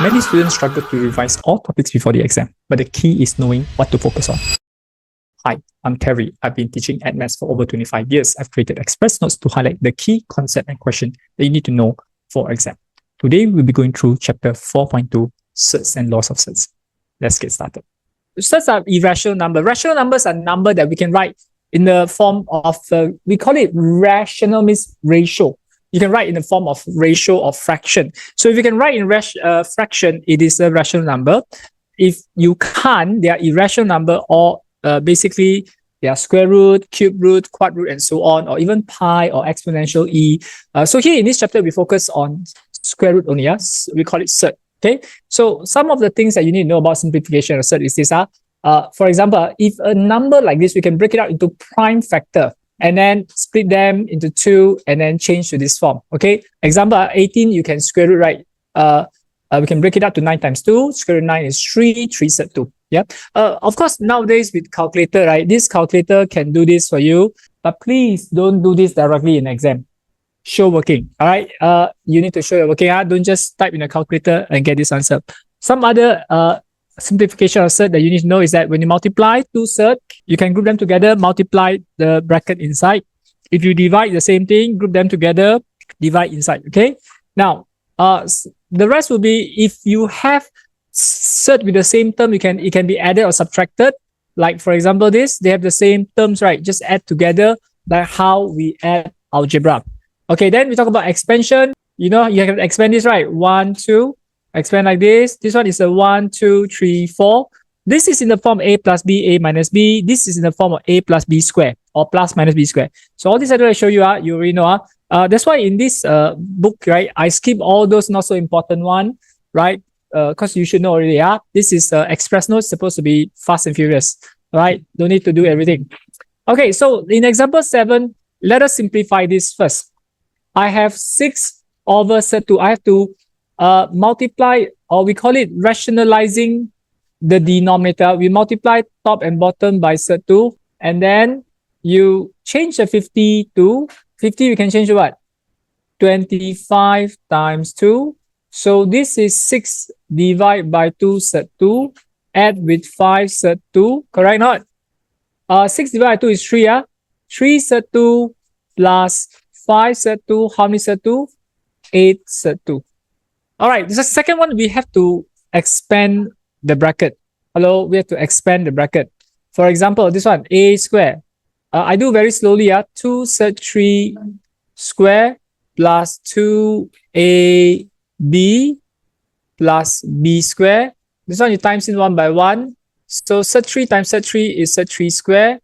Many students struggle to revise all topics before the exam, but the key is knowing what to focus on. Hi, I'm Terry. I've been teaching maths for over 25 years. I've created express notes to highlight the key concept and question that you need to know for exam. Today, we'll be going through chapter 4.2, Surds and Laws of Surds. Let's get started. Surds are irrational numbers. Rational numbers are numbers that we can write in the form of, we call it rational means ratio. You can write in the form of ratio or fraction. So if you can write in fraction, it is a rational number. If you can't, they are irrational number, or basically they are square root, cube root, quad root, and so on, or even pi or exponential e. So here in this chapter, we focus on square root only. We call it surd. Okay. So some of the things that you need to know about simplification of surd is this. For example, if a number like this, we can break it out into prime factor and then split them into 2 and then change to this form. Okay. Example 18, you can square root, right? We can break it up to 9 times 2. Square root 9 is 3 surd 2. Yeah. Of course, nowadays with calculator, right? This calculator can do this for you, but please don't do this directly in exam. Show working. All right. You need to show your working. Don't just type in a calculator and get this answer. Some other simplification of surd that you need to know is that when you multiply two surd, you can group them together, multiply the bracket inside. If you divide the same thing, group them together, divide inside. Okay. Now, the rest will be if you have surd with the same term, it can be added or subtracted. Like for example, they have the same terms, right? Just add together, like how we add algebra. Okay, then we talk about expansion. You know, you can expand this, right? 1, 2, expand like this. This one is a 1, 2, 3, 4. This is in the form a plus b, a minus b. This is in the form of a plus b square or plus minus b square. So all these I don't show you, you already know. That's why in this book, right, I skip all those not so important one, right? Because you should know already. This is express notes, supposed to be fast and furious, right? Don't need to do everything. Okay, so in example 7, let us simplify this first. I have 6 over surd 2. I have to multiply, or we call it rationalizing the denominator. We multiply top and bottom by surd 2, and then you change the 50 to 50. We can change to what? 25 times 2. So this is 6 divided by 2 surd 2. Add with 5 surd 2. Correct not? 6 divided by 2 is 3. 3 surd 2 plus 5 surd 2. How many surd 2? 8 surd 2. All right. The second one, we have to expand the bracket. Hello, we have to expand the bracket. For example, this one, a square. I do very slowly. 2 surd 3 square plus 2ab plus b square. This one you times in 1 by 1. So surd 3 times surd 3 is surd 3 square.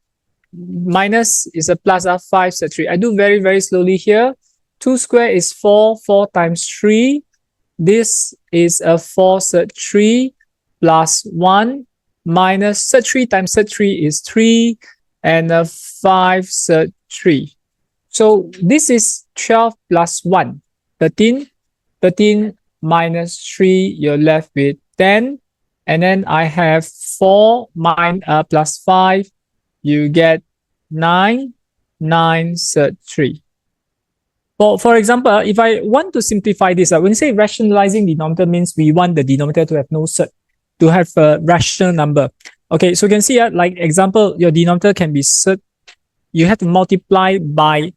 Minus is a plus of 5 surd 3. I do very, very slowly here. 2 square is 4. 4 times 3. This is a 4 surd 3 plus 1 minus surd 3 times surd 3 is 3 and a 5 surd 3. So this is 12 plus 1, 13. 13 minus 3, you're left with 10. And then I have 4 plus 5, you get 9 surd 3. For example, if I want to simplify this, when you say rationalizing denominator means we want the denominator to have no surd, to have a rational number. Okay, so you can see, like example, your denominator can be surd. You have to multiply by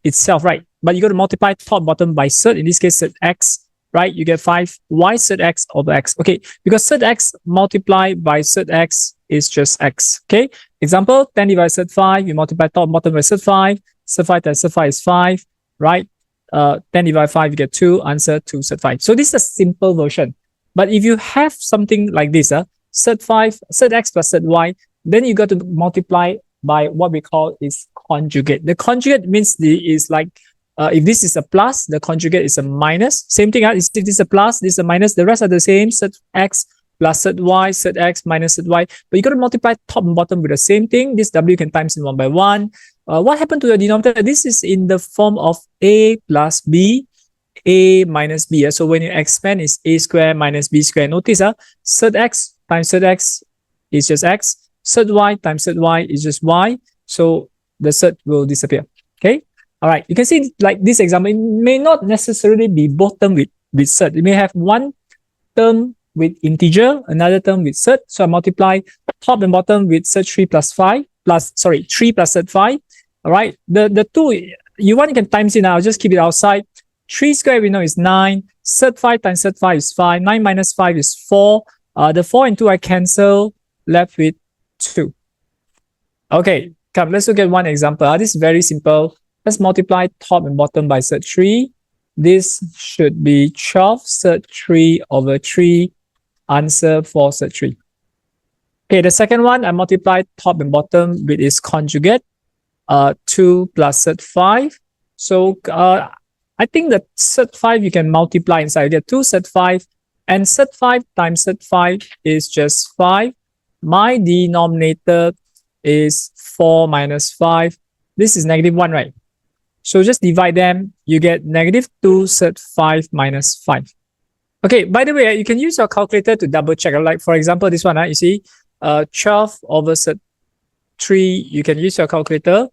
itself, right? But you got to multiply top bottom by surd. In this case, surd x, right? You get 5y surd x over x. Okay, because surd x multiplied by surd x is just x. Okay, example 10 divided by surd 5. You multiply top bottom by surd 5. Surd 5 times surd 5 is 5. Right? 10 divided by 5, you get 2. Answer 2 surd 5. So this is a simple version. But if you have something like this, surd 5, surd x plus surd y, then you got to multiply by what we call is conjugate. The conjugate means is like, if this is a plus, the conjugate is a minus. Same thing, if this is a plus, this is a minus. The rest are the same. Surd x plus surd y, surd x minus surd y. But you got to multiply top and bottom with the same thing. This w can times in 1 by 1. What happened to the denominator? This is in the form of a plus b, a minus b. So when you expand, it's a square minus b square. Notice, surd x times surd x is just x. Surd y times surd y is just y. So the surd will disappear. Okay. All right. You can see like this example, it may not necessarily be both term with surd. It may have one term with integer, another term with Surd. So I multiply top and bottom with Surd 3 plus 5 plus, 3 plus Surd 5. All right. The 2, you want, you can times it now. I'll just keep it outside. 3 squared we know is 9. Surd 5 times Surd 5 is 5. 9 minus 5 is 4. The 4 and 2 I cancel, left with 2. Okay, come, let's look at one example. This is very simple. Let's multiply top and bottom by Surd 3. This should be 12 Surd 3 over 3. Answer for Surd 3. Okay, the second one, I multiply top and bottom with its conjugate. 2 plus Surd 5. So I think the Surd 5 you can multiply inside. You get 2 Surd 5, and Surd 5 times Surd 5 is just 5. My denominator is 4 minus 5. This is negative 1, right? So just divide them. You get negative 2 Surd 5 minus 5. Okay, by the way, you can use your calculator to double check. Like, for example, this one, you see, 12 over Surd 3, you can use your calculator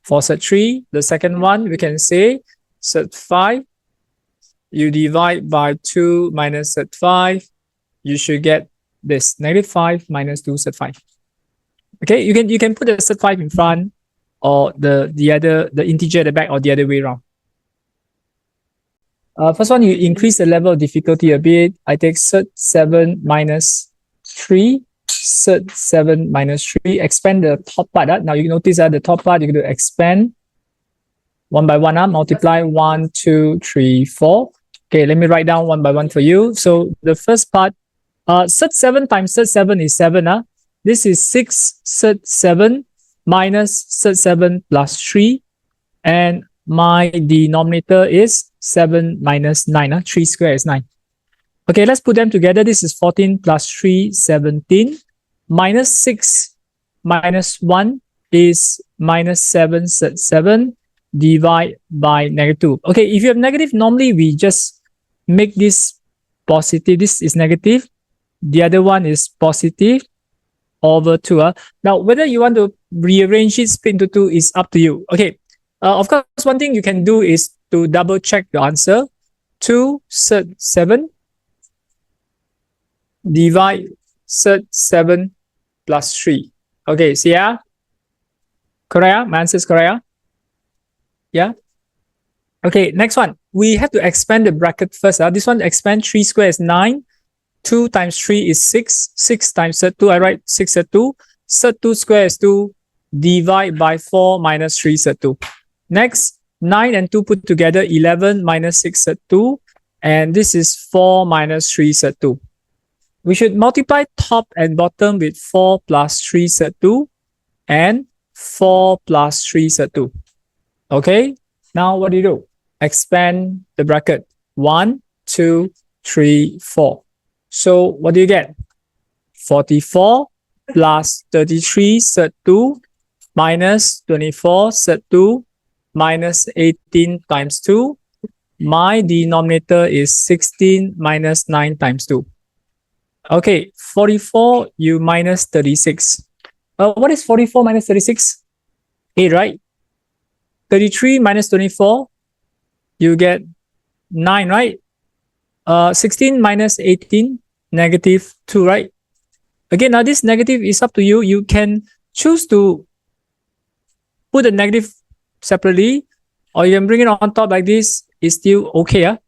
for Surd 3. The second one, we can say Surd 5. You divide by 2 minus Surd 5. You should get this, negative 5 minus 2 Surd 5. Okay, you can put the Surd 5 in front, or the integer at the back, or the other way around. First one, you increase the level of difficulty a bit. I take Surd 7 minus 3. Surd 7 minus 3. Expand the top part. Now you notice that the top part, you're going to expand one by one. Multiply 1, 2, 3, 4. Okay, let me write down one by one for you. So the first part, Surd 7 times Surd 7 is 7. This is 6 Surd 7 minus Surd 7 plus 3. And my denominator is 7 minus 9. 3 squared is 9. Okay, let's put them together. This is 14 plus 3, 17. Minus 6 minus 1 is minus 7 Surd 7. Divide by negative 2. Okay, if you have negative, normally we just make this positive. This is negative. The other one is positive over 2. Now, whether you want to rearrange it, split into 2 is up to you. Okay, of course, one thing you can do is to double check the answer. 2 Surd 7 divide Surd 7 plus 3. Okay, see ya? Correct? My answer is correct? Yeah. Okay, next one. We have to expand the bracket first. This one, expand 3 squared is 9. 2 times 3 is 6. 6 times Surd 2, I write 6 Surd 2. Surd 2 squared is 2. Divide by 4 minus 3 Surd 2. Next, 9 and 2 put together, 11 minus 6 Surd 2. And this is 4 minus 3 Surd 2. We should multiply top and bottom with 4 plus 3 Surd 2 and 4 plus 3 Surd 2. Okay, now what do? Expand the bracket. 1, 2, 3, 4. So what do you get? 44 plus 33 Surd 2 minus 24 Surd 2 minus 18 times 2. My denominator is 16 minus 9 times 2. Okay, 44, you minus 36. What is 44 minus 36? 8, right? 33 minus 24, you get 9, right? 16 minus 18, negative 2, right? Again, now this negative is up to you. You can choose to put the negative separately, or you can bring it on top like this. It's still okay.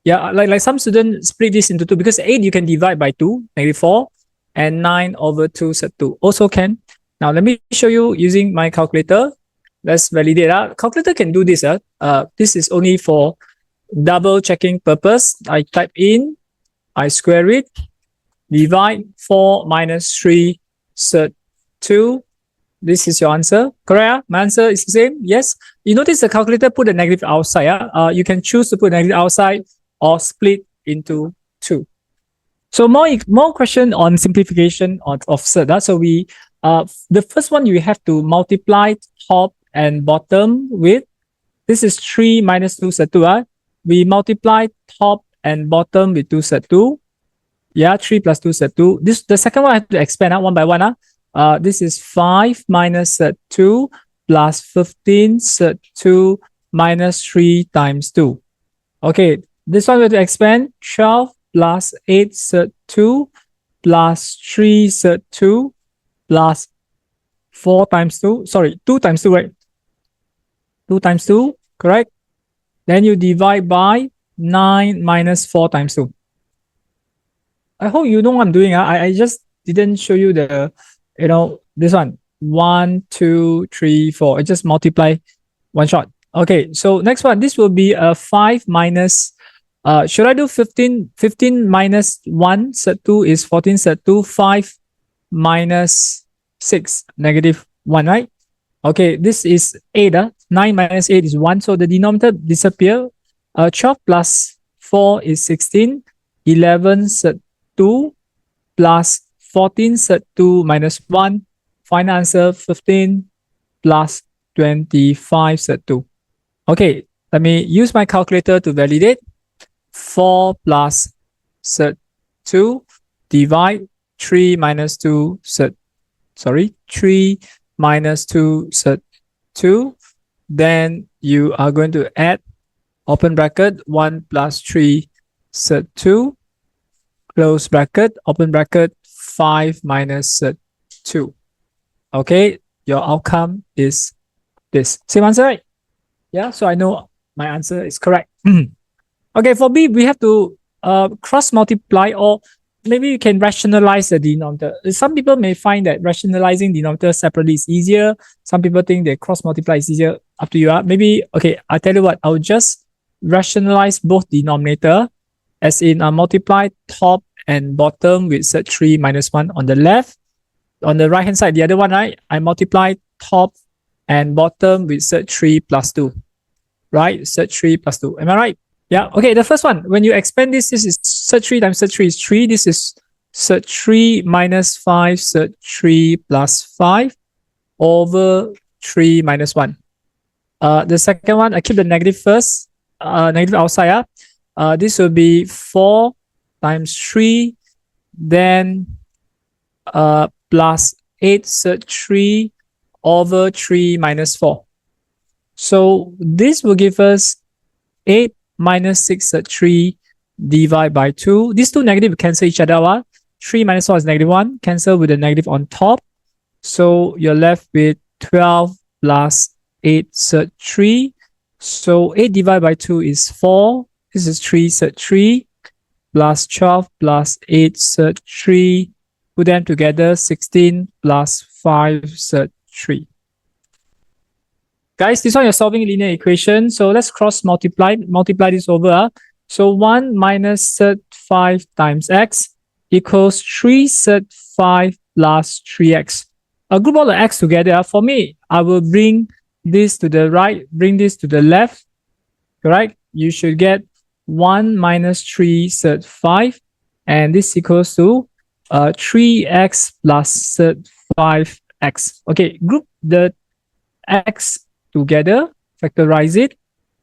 Yeah, like some students split this into 2, because 8 you can divide by 2, negative 4, and 9 over 2 Surd 2 also can. Now let me show you using my calculator. Let's validate. Calculator can do this. This is only for double checking purpose. I type in, I square it, divide 4 minus 3 Surd 2. This is your answer. Correct? My answer is the same. Yes. You notice the calculator put the negative outside. You can choose to put negative outside or split into 2. So more question on simplification of Surd. So we the first one, you have to multiply top and bottom with, this is 3 minus 2 Surd 2. We multiply top and bottom with 2 Surd 2. Yeah, 3 plus 2 Surd 2. The second one I have to expand one by one. This is 5 minus Surd 2 plus 15 Surd 2 minus 3 times 2. Okay, this one we have to expand. 12 plus 8 Surd2 plus 3 Surd2 plus 4 times 2. Sorry, 2 times 2, right? 2 times 2, correct? Then you divide by 9 minus 4 times 2. I hope you know what I'm doing. I just didn't show you the, this one. 1, 2, 3, 4. I just multiply one shot. Okay, so next one. This will be a 5 minus, should I do 15? 15 minus 1 Surd2 is 14 Surd2. 5 minus 6, negative 1, right? Okay, this is 8. 9 minus 8 is 1. So the denominator disappear. 12 plus 4 is 16. 11 Surd2 plus 14 Surd2 minus 1. Final answer 15 plus 25 Surd2. Okay, let me use my calculator to validate. 4 plus Surd2 divide 3 minus 2 3 minus 2 Surd2. Then you are going to add, open bracket, 1 plus 3 Surd2, close bracket, open bracket, 5 minus Surd2. Okay, your outcome is this. Same answer, right? Yeah, so I know my answer is correct. Okay, for B, we have to cross multiply, or maybe you can rationalize the denominator. Some people may find that rationalizing denominator separately is easier. Some people think that cross multiply is easier. Up to you. Maybe, okay, I'll tell you what, I'll just rationalize both denominator, as in multiply top and bottom with Surd3 minus 1 on the left. On the right hand side, the other one, right? I multiply top and bottom with Surd3 plus 2. Right? Surd3 plus 2. Am I right? Yeah. Okay, the first one, when you expand this, this is Surd3 times Surd3 is 3. This is Surd3 minus 5 Surd3 plus 5 over 3 minus 1. The second one, I keep the negative first, negative outside. This will be 4 times 3, then plus 8 Surd3 over 3 minus 4. So this will give us 8 minus 6 Surd3 divided by 2. These two negative cancel each other out. 3 minus 4 is negative 1. Cancel with the negative on top. So you're left with 12 plus 8 Surd3. So 8 divided by 2 is 4. This is 3 Surd3 plus 12 plus 8 Surd3. Put them together, 16 plus 5 Surd3. Guys, this one you're solving linear equation. So let's cross multiply this over. So 1 minus Surd5 times x equals 3 Surd5 plus 3x. I'll group all the x together. For me, I will bring this to the right, bring this to the left. Correct? You should get 1 minus 3 Surd5. And this equals to 3x plus Surd5x. Okay, group the x together, factorize it.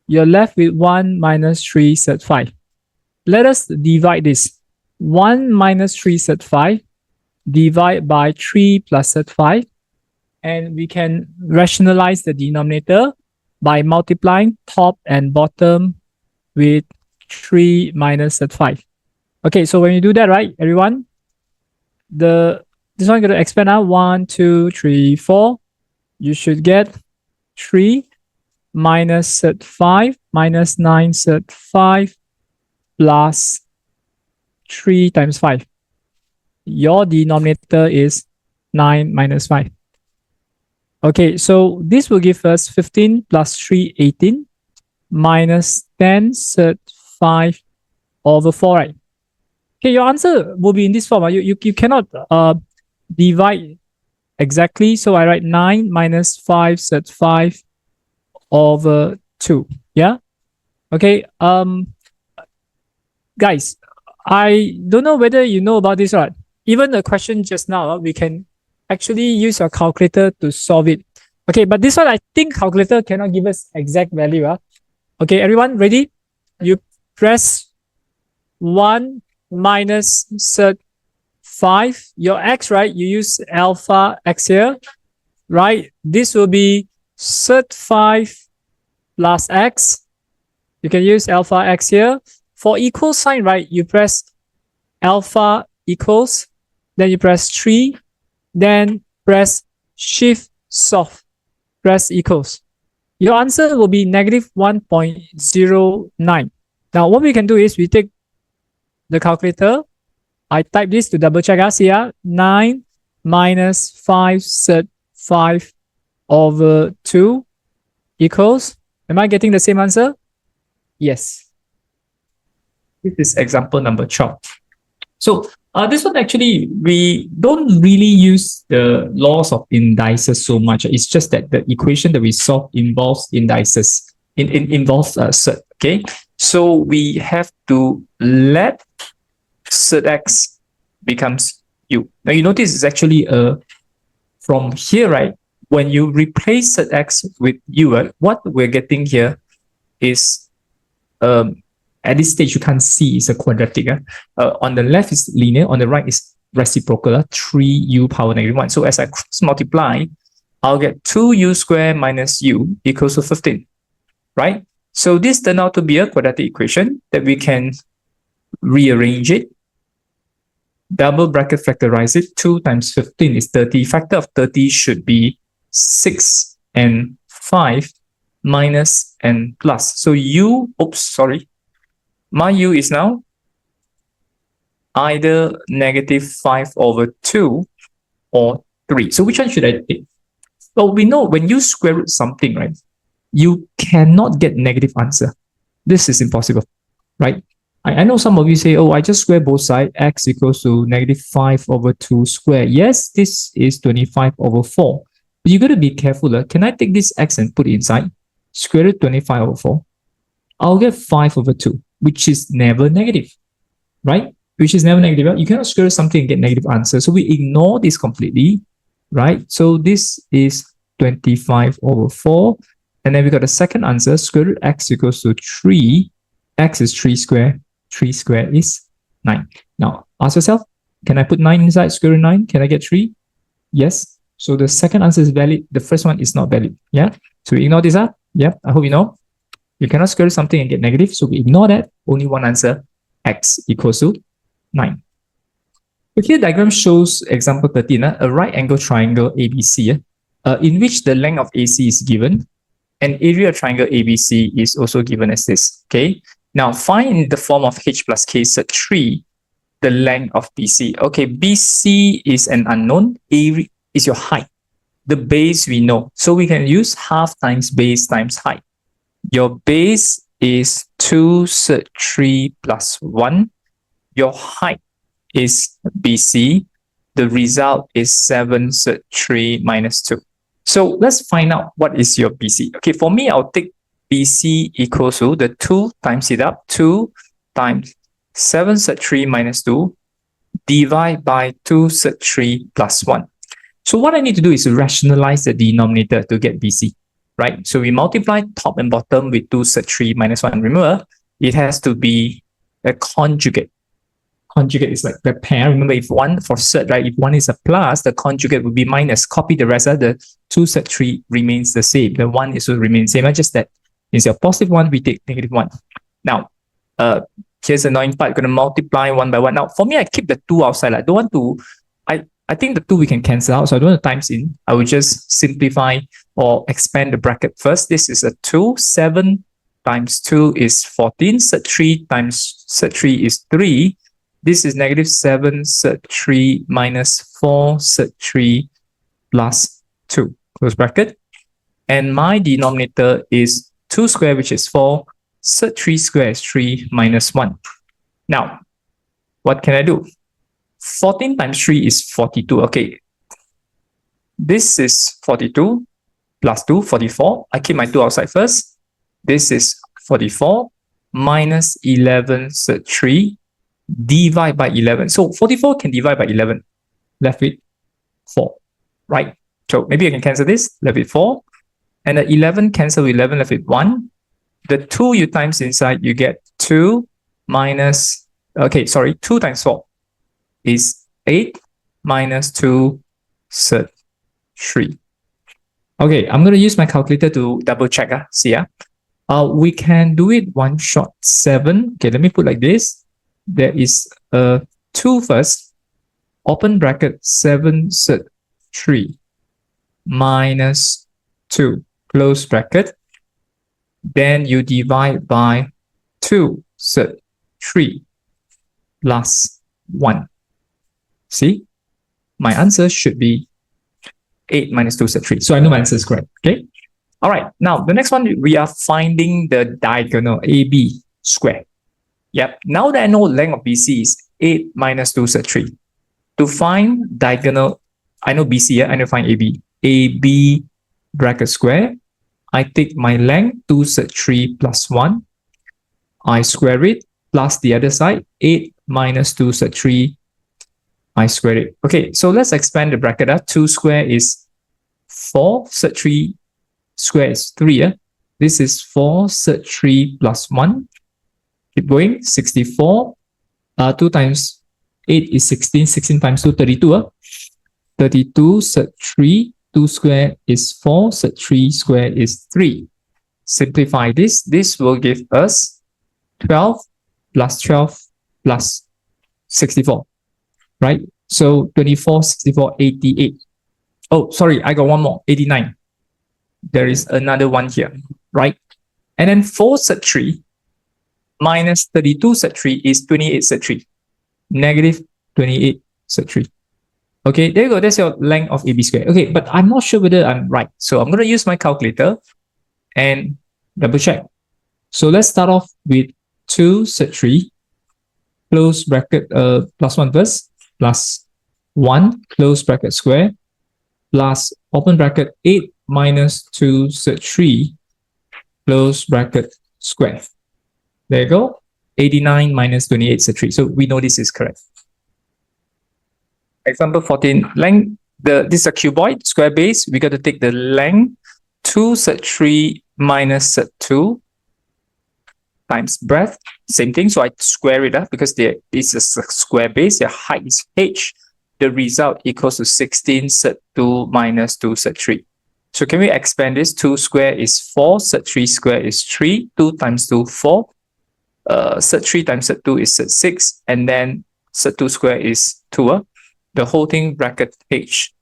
You're left with 1 minus 3 Surd5. Let us divide this. 1 minus 3 Surd5 divide by 3 plus Surd5. And we can rationalize the denominator by multiplying top and bottom with 3 minus Surd5. Okay, so when you do that, right, everyone, this one going to expand out 1, 2, 3, 4. You should get 3 minus Surd5 minus 9 Surd5 plus 3 times 5. Your denominator is 9 minus 5. Okay, so this will give us 15 plus 3, 18 minus 10 Surd5 over 4, right? Okay, your answer will be in this form. You cannot divide exactly. So I write 9 minus 5 Surd5 over 2. Yeah? Okay. Guys, I don't know whether you know about this or not. Even the question just now, we can actually use your calculator to solve it. Okay, but this one, I think calculator cannot give us exact value. Okay, everyone, ready? You press 1 minus Surd5. Your x, right? You use alpha x here, right? This will be Surd5 plus x. You can use alpha x here. For equal sign, right? You press alpha equals, then you press 3, then press shift solve, press equals. Your answer will be negative 1.09. Now, what we can do is we take the calculator. I type this to double check us here. 9 minus 5 sub 5 over 2 equals, am I getting the same answer? Yes. This is example number 12. So this one actually, we don't really use the laws of indices so much. It's just that the equation that we solve involves indices, involves surd, okay? So we have to let surd x becomes u. Now you notice it's actually from here, right? When you replace surd x with u, what we're getting here is at this stage, you can't see it's a quadratic. On the left is linear, on the right is reciprocal, 3u power negative 1. So as I cross multiply, I'll get 2u squared minus u equals to 15, right? So this turned out to be a quadratic equation that we can rearrange it, double bracket factorize it. 2 times 15 is 30. Factor of 30 should be 6 and 5 minus and plus. So u, oops, sorry. My u is now either negative 5 over 2 or 3. So which one should I take? Well, we know when you square root something, right, you cannot get negative answer. This is impossible, right? I know some of you say, oh, I just square both sides. X equals to negative 5 over 2 square. Yes, this is 25 over 4. But you got to be careful. Can I take this x and put it inside? Square root 25 over 4. I'll get 5 over 2, which is never negative, right? Which is never negative. You cannot square something and get negative answer. So we ignore this completely, right? So this is 25 over 4. And then we got the second answer, square root x equals to 3. X is 3 square. 3 square is 9. Now, ask yourself, can I put 9 inside square root 9? Can I get 3? Yes. So the second answer is valid. The first one is not valid. Yeah. So we ignore this up. Yeah. I hope you know. You cannot square something and get negative. So we ignore that. Only one answer, x equals to 9. So here diagram shows example 13, a right angle triangle ABC, in which the length of AC is given and area of triangle ABC is also given as this. Okay. Now find in the form of H plus K surd 3 the length of BC. Okay, BC is an unknown. A is your height. The base we know. So we can use half times base times height. Your base is 2 surd 3 plus 1. Your height is BC. The result is 7 surd 3 minus 2. So let's find out what is your BC. Okay, for me, I'll take BC equals to the 2 times it up. 2 times 7 surd 3 minus 2 divide by 2 surd 3 plus 1. So what I need to do is to rationalize the denominator to get BC. Right? So we multiply top and bottom with 2 surd 3 minus 1. Remember, it has to be a conjugate. Conjugate is like the pair. Remember, if one for surd, right? If one is a plus, the conjugate would be minus. Copy the rest. The 2 surd 3 remains the same. The 1 is to remain same. I just that instead of positive 1, we take negative 1. Now, here's the annoying part. Going to multiply 1 by 1. Now, for me, I keep the 2 outside. I don't want to. I think the 2 we can cancel out, so I don't want to times in. I will just simplify or expand the bracket first. This is a 2. 7 times 2 is 14. Surd 3 times surd 3 is 3. This is negative 7 surd 3 minus 4 surd 3 plus 2. Close bracket. And my denominator is 2 square, which is 4. Surd 3 square is 3 minus 1. Now, what can I do? 14 times 3 is 42. Okay. This is 42 plus 2, 44. I keep my 2 outside first. This is 44 minus 11 surd 3 divide by 11. So 44 can divide by 11. Left with 4. Right? So maybe I can cancel this. Left with 4. And the 11 cancel with 11, left with 1. The 2 you times inside, you get 2 minus, okay, sorry, 2 times 4 is 8 minus 2 surd 3. Okay, I'm going to use my calculator to double check. See, we can do it one shot. 7. Okay, let me put like this. There is a 2 first, open bracket 7 sub 3 minus 2, close bracket. Then you divide by 2 sub 3 plus 1. See, my answer should be 8 minus 2 sub 3. So I know my answer is correct. Okay. All right. Now, the next one, we are finding the diagonal AB square. Yep. Now that I know length of BC is 8 minus 2 sub 3. To find diagonal, I know BC, yeah? I know find AB. AB bracket square. I take my length, 2 sub 3 plus 1. I square it, plus the other side, 8 minus 2 sub 3. I square it. Okay, so let's expand the bracket. 2 square is 4 sub 3 square is 3. Yeah? This is 4 sub 3 plus 1. Keep going, 64. 2 times 8 is 16. 16 times 2, 32. 32 sub 3. 2 square is 4. Sub 3 square is 3. Simplify this. This will give us 12 plus 12 plus 64. Right? So 24, 64, 88. Oh, sorry, I got one more. 89. There is another one here. Right? And then 4 sub 3 minus 32 sub 3 is 28 sub 3. Negative 28 sub 3. Okay, there you go. That's your length of AB square. Okay, but I'm not sure whether I'm right. So I'm going to use my calculator and double check. So let's start off with 2 sub 3, close bracket, plus 1 first, plus 1, close bracket square, plus open bracket 8 minus 2 sub 3, close bracket square. There you go. 89 minus 28 sub 3. So we know this is correct. Example 14, length, this is a cuboid, square base. We got to take the length, 2 sub 3 minus sub 2 times breadth. Same thing, so I square it up because this is a square base. The height is h. The result equals to 16 sub 2 minus 2 sub 3. So can we expand this? 2 square is 4, sub 3 square is 3, 2 times 2, 4. Sub 3 times sub 2 is sub 6, and then sub 2 square is 2. The whole thing bracket h.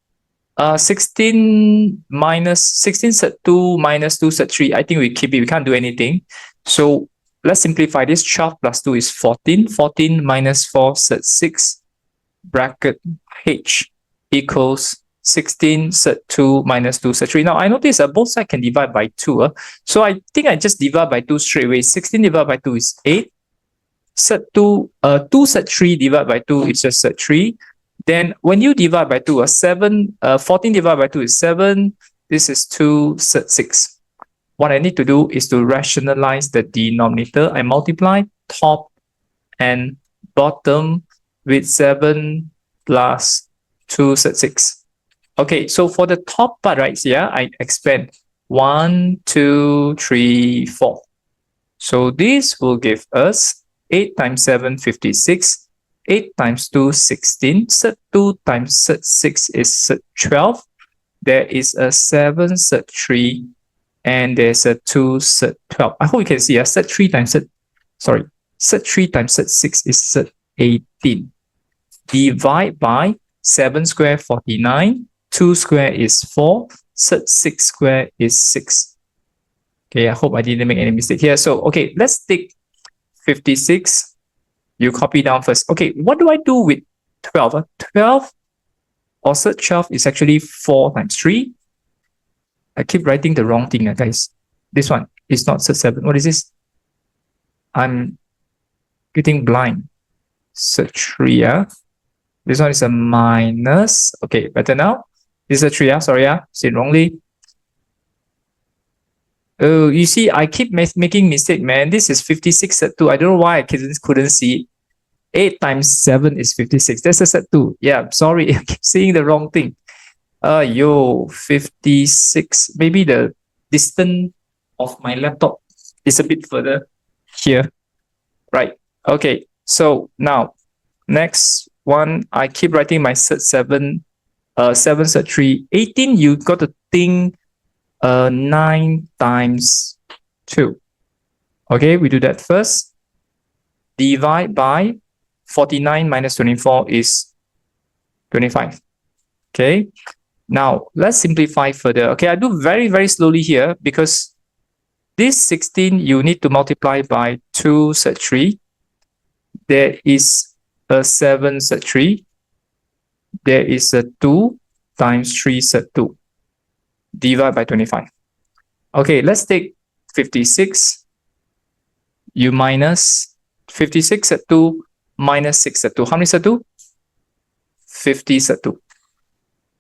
16 sub 2 minus 2 sub 3. I think we keep it. We can't do anything. So let's simplify this. 12 plus 2 is 14. 14 minus 4 sub 6 bracket h equals 16 sub 2 minus 2 sub 3. Now I notice both sides can divide by 2. So I think I just divide by 2 straight away. 16 divided by 2 is 8. Sub 2, 2 sub 3 divided by 2 is just sub 3. Then when you divide by 2, 14 divided by 2 is 7. This is 2 sub 6. What I need to do is to rationalize the denominator. I multiply top and bottom with 7 plus 2 sub 6. Okay, so for the top part right here, I expand 1, 2, 3, 4. So this will give us 8 times 7, 56. 8 times 2, 16. Sub 2 times sub 6 is sub 12. There is a 7 sub 3 and there's a 2 sub 12. I hope you can see sub 3 times sub 3 times sub 6 is sub 18. Divide by 7 square 49. 2 square is 4. Sub 6 square is 6. Okay, I hope I didn't make any mistake here. So, okay, let's take 56. You copy down first. Okay, what do I do with 12? 12 or sub 12 is actually 4 times 3. I keep writing the wrong thing, guys. This one is not sub 7. What is this? I'm getting blind. Sub 3. This one is a minus. Okay, better now. This is a 3. Sorry, said wrongly. Oh, you see, I keep making mistake, man. This is 56 sub 2. I don't know why I couldn't see it. 8 times 7 is 56. That's a sub 2. Yeah, sorry. I keep seeing the wrong thing. 56. Maybe the distance of my laptop is a bit further here. Right. Okay. So now, next one, I keep writing my sub 7. 7 sub 3. 18, you got to think 9 times 2. Okay, we do that first. Divide by 49 minus 24 is 25. Okay. Now, let's simplify further. Okay, I do very, very slowly here because this 16 you need to multiply by 2 sub 3. There is a 7 sub 3. There is a 2 times 3 sub 2. Divide by 25. Okay, let's take 56. You minus 56 sub 2 minus 6 sub 2. How many sub 2? 50 sub 2.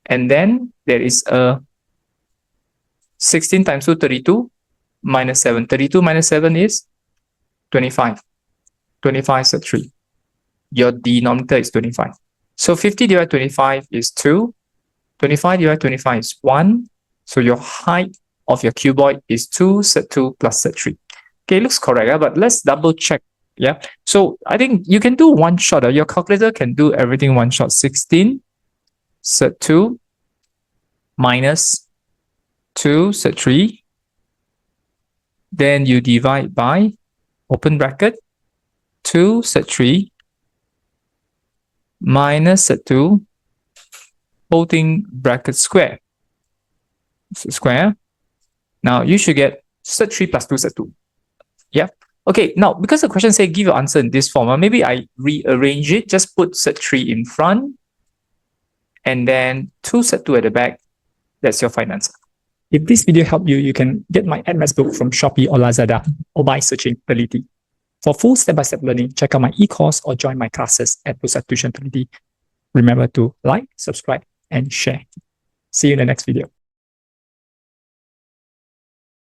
And then there is a 16 times 2, 32, minus 7. 32 minus 7 is 25. 25 sub 3. Your denominator is 25. So 50 divided by 25 is 2. 25 divided by 25 is 1. So your height of your cuboid is 2 sub 2 plus sub 3. Okay, looks correct, but let's double check. Yeah. So I think you can do one shot. Your calculator can do everything one shot. 16 sub 2 minus 2 sub 3. Then you divide by, open bracket, 2 sub 3 minus sub 2, holding bracket square. Square. Now you should get sub 3 plus 2 sub 2. Yeah. Okay, now because the question says give your answer in this form, maybe I rearrange it. Just put sub 3 in front and then 2 sub 2 at the back. That's your final answer. If this video helped you, you can get my advanced book from Shopee or Lazada or by searching Teliti. For full step-by-step learning, check out my e-course or join my classes at Pusat Tuition Teliti. Remember to like, subscribe, and share. See you in the next video.